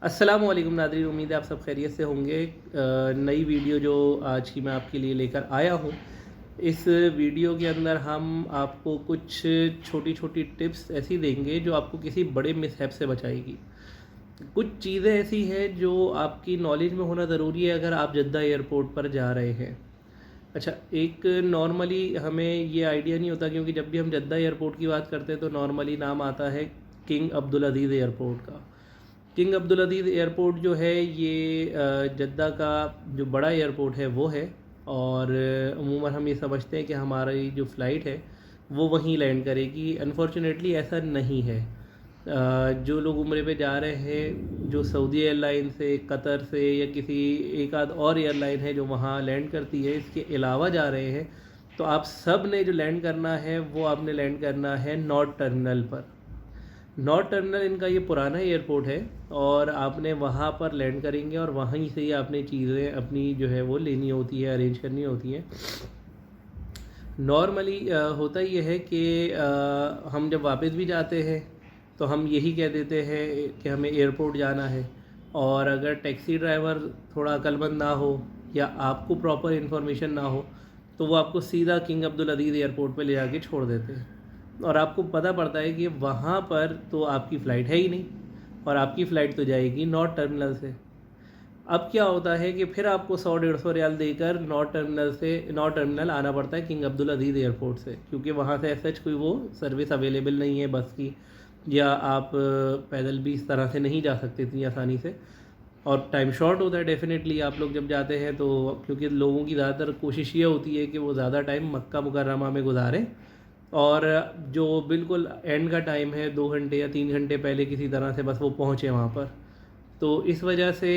अस्सलामुअलैकुम नादरीन, उम्मीद है आप सब खैरियत से होंगे। नई वीडियो जो आज की मैं आपके लिए लेकर आया हूँ, इस वीडियो के अंदर हम आपको कुछ छोटी छोटी टिप्स ऐसी देंगे जो आपको किसी बड़े मिसहैप से बचाएगी। कुछ चीज़ें ऐसी हैं जो आपकी नॉलेज में होना ज़रूरी है अगर आप जद्दा एयरपोर्ट पर जा रहे हैं। अच्छा, एक नॉर्मली हमें ये आइडिया नहीं होता, क्योंकि जब भी हम जद्दा एयरपोर्ट की बात करते हैं तो नॉर्मली नाम आता है किंग अब्दुल अज़ीज़ एयरपोर्ट का। किंग अब्दुल अज़ीज़ एयरपोर्ट जो है ये जद्दा का जो बड़ा एयरपोर्ट है वो है। और अमूमन हम ये समझते हैं कि हमारी जो फ़्लाइट है वो वहीं लैंड करेगी। अनफॉर्चुनेटली ऐसा नहीं है। जो लोग उम्रे पे जा रहे हैं, जो सऊदी एयरलाइन से, कतर से या किसी एक आध और एयरलाइन है जो वहाँ लैंड करती है, इसके अलावा जा रहे हैं, तो आप सब ने जो लैंड करना है वो आपने लैंड करना है नॉर्थ टर्मिनल पर। नॉर्थ टर्मिनल इनका ये पुराना एयरपोर्ट है और आपने वहाँ पर लैंड करेंगे और वहीं से ही आपने चीज़ें अपनी जो है वो लेनी होती है, अरेंज करनी होती हैं। नॉर्मली होता ये है कि हम जब वापस भी जाते हैं तो हम यही कह देते हैं कि हमें एयरपोर्ट जाना है, और अगर टैक्सी ड्राइवर थोड़ा अक्लमंद ना हो या आपको प्रॉपर इन्फॉर्मेशन ना हो तो वो आपको सीधा किंग अब्दुल अज़ीज़ एयरपोर्ट पे ले जाके छोड़ देते हैं। और आपको पता पड़ता है कि वहाँ पर तो आपकी फ़्लाइट है ही नहीं, और आपकी फ़्लाइट तो जाएगी नॉर्थ टर्मिनल से। अब क्या होता है कि फिर आपको 100-150 रियाल देकर नॉर्थ टर्मिनल आना पड़ता है किंग अब्दुल अज़ीज़ एयरपोर्ट से, क्योंकि वहाँ से ऐसा कोई वो सर्विस अवेलेबल नहीं है बस की, या आप पैदल भी इस तरह से नहीं जा सकते इतनी आसानी से। और टाइम शॉर्ट होता है डेफ़िनेटली आप लोग जब जाते हैं तो, क्योंकि लोगों की ज़्यादातर कोशिश ये होती है कि वो ज़्यादा टाइम मक्का मुकर्रमा में गुजारें, और जो बिल्कुल एंड का टाइम है 2 घंटे या 3 घंटे पहले किसी तरह से बस वो पहुँचे वहाँ पर। तो इस वजह से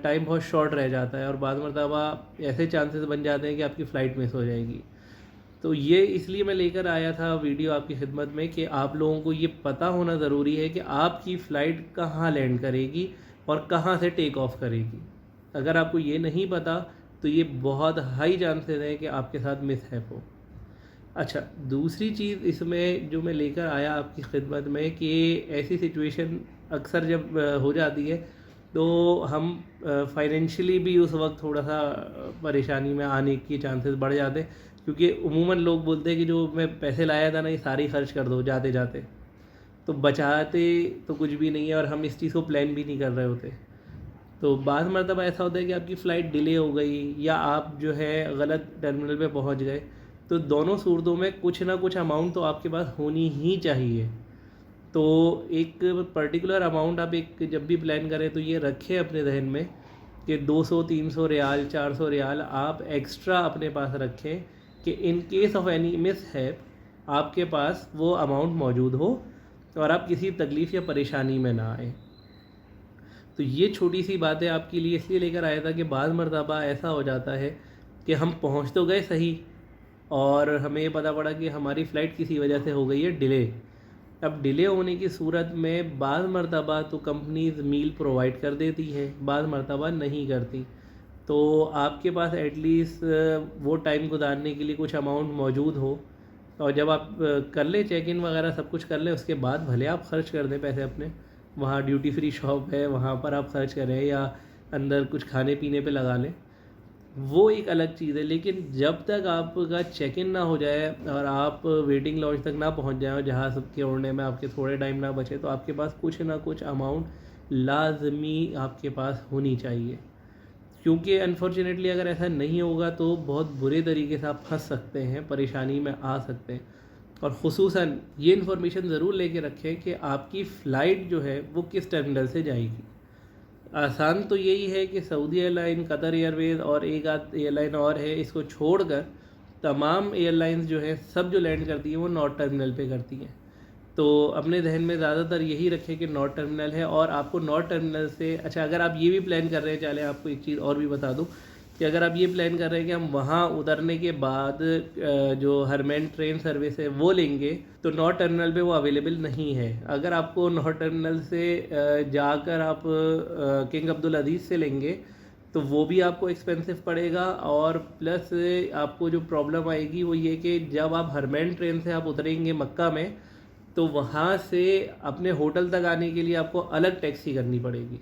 टाइम बहुत शॉर्ट रह जाता है और बाद मरतबा ऐसे चांसेस बन जाते हैं कि आपकी फ़्लाइट मिस हो जाएगी। तो ये इसलिए मैं लेकर आया था वीडियो आपकी खिदमत में कि आप लोगों को ये पता होना ज़रूरी है कि आपकी फ़्लाइट कहाँ लैंड करेगी और कहाँ से टेक ऑफ़ करेगी। अगर आपको ये नहीं पता तो ये बहुत हाई चांसेस हैं कि आपके साथ मिसहैप हो। अच्छा, दूसरी चीज़ इसमें जो मैं लेकर आया आपकी खिदमत में कि ऐसी सिचुएशन अक्सर जब हो जाती है तो हम फाइनेंशियली भी उस वक्त थोड़ा सा परेशानी में आने के चांसेस बढ़ जाते हैं, क्योंकि उमूमन लोग बोलते हैं कि जो मैं पैसे लाया था ना ये सारी खर्च कर दो जाते जाते, तो बचाते तो कुछ भी नहीं है और हम इस चीज़ को प्लान भी नहीं कर रहे होते। तो बाद मरतबा ऐसा होता है कि आपकी फ़्लाइट डिले हो गई या आप जो है गलत टर्मिनल पे पहुंच गए, तो दोनों सूरतों में कुछ ना कुछ अमाउंट तो आपके पास होनी ही चाहिए। तो एक पर्टिकुलर अमाउंट आप एक जब भी प्लान करें तो ये रखें अपने जहन में कि 200-300 रियाल, 400 रियाल आप एक्स्ट्रा अपने पास रखें कि in case of any mishap आपके पास वो अमाउंट मौजूद हो और आप किसी तकलीफ़ या परेशानी में ना आए। तो ये छोटी सी बातें आपके लिए इसलिए लेकर आया था कि बाद मरतबा ऐसा हो जाता है कि हम पहुंच तो गए सही और हमें ये पता पड़ा कि हमारी फ़्लाइट किसी वजह से हो गई है डिले। अब डिले होने की सूरत में बाद मरतबा तो कंपनीज़ मील प्रोवाइड कर देती है, बाद मरतबा नहीं करती। तो आपके पास एटलीस्ट वो टाइम गुजारने के लिए कुछ अमाउंट मौजूद हो, और जब आप कर लें चेक इन वगैरह सब कुछ कर लें, उसके बाद भले आप ख़र्च कर दें पैसे अपने। वहाँ ड्यूटी फ्री शॉप है, वहाँ पर आप खर्च करें या अंदर कुछ खाने पीने पे लगा लें, वो एक अलग चीज़ है। लेकिन जब तक आपका चेक इन ना हो जाए और आप वेटिंग लॉन्च तक ना पहुंच जाएं और जहाज़ के उड़ने में आपके थोड़े टाइम ना बचे, तो आपके पास कुछ ना कुछ अमाउंट लाजमी आपके पास होनी चाहिए, क्योंकि अनफॉर्चुनेटली अगर ऐसा नहीं होगा तो बहुत बुरे तरीके से आप फंस सकते हैं, परेशानी में आ सकते हैं। और ख़ुसूसन ये इन्फॉर्मेशन ज़रूर लेके रखें कि आपकी फ़्लाइट जो है वो किस टर्मिनल से जाएगी। आसान तो यही है कि सऊदी एयरलाइन, कतर एयरवेज़ और एक आध एयरलाइन और है, इसको छोड़कर तमाम एयरलाइंस जो है सब जो लैंड करती हैं वो नॉर्थ टर्मिनल पे करती हैं। तो अपने जहन में ज़्यादातर यही रखें कि नॉर्थ टर्मिनल है, और आपको नॉर्थ टर्मिनल से अच्छा अगर आप ये भी प्लान कर रहे हैं, चले आपको एक चीज़ और भी बता दूं कि अगर आप ये प्लान कर रहे हैं कि हम वहाँ उतरने के बाद जो हरमैन ट्रेन सर्विस है वो लेंगे, तो नॉर्थ टर्मिनल पे वो अवेलेबल नहीं है। अगर आपको नॉर्थ टर्मिनल से जाकर आप किंग अब्दुल अज़ीज़ से लेंगे तो वो भी आपको एक्सपेंसिव पड़ेगा, और प्लस आपको जो प्रॉब्लम आएगी वो ये कि जब आप हरमैन ट्रेन से आप उतरेंगे मक्का में, तो वहाँ से अपने होटल तक आने के लिए आपको अलग टैक्सी करनी पड़ेगी।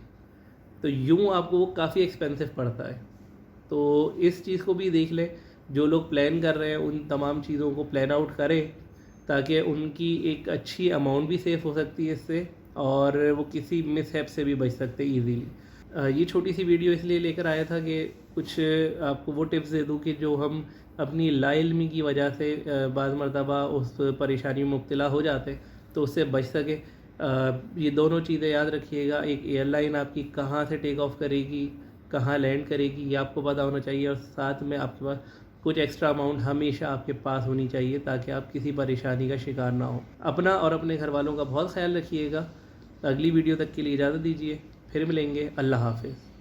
तो यूँ आपको वो काफ़ी एक्सपेंसिव पड़ता है। तो इस चीज़ को भी देख लें, जो लोग प्लान कर रहे हैं उन तमाम चीज़ों को प्लान आउट करें, ताकि उनकी एक अच्छी अमाउंट भी सेव हो सकती है इससे, और वो किसी मिसहैप से भी बच सकते हैं ईज़िली। ये छोटी सी वीडियो इसलिए लेकर आया था कि कुछ आपको वो टिप्स दे दूँ कि जो हम अपनी लाइल्मी की वजह से बाज़ मरतबा उस परेशानी में मुब्तला हो जाते हैं, तो उससे बच सके। ये दोनों चीज़ें याद रखिएगा, एक एयरलाइन आपकी कहाँ से टेक ऑफ करेगी, कहाँ लैंड करेगी, ये आपको पता होना चाहिए, और साथ में आपके पास कुछ एक्स्ट्रा अमाउंट हमेशा आपके पास होनी चाहिए, ताकि आप किसी परेशानी का शिकार ना हो। अपना और अपने घर वालों का बहुत ख्याल रखिएगा। अगली वीडियो तक के लिए इजाज़त दीजिए, फिर मिलेंगे। अल्लाह हाफ़िज़।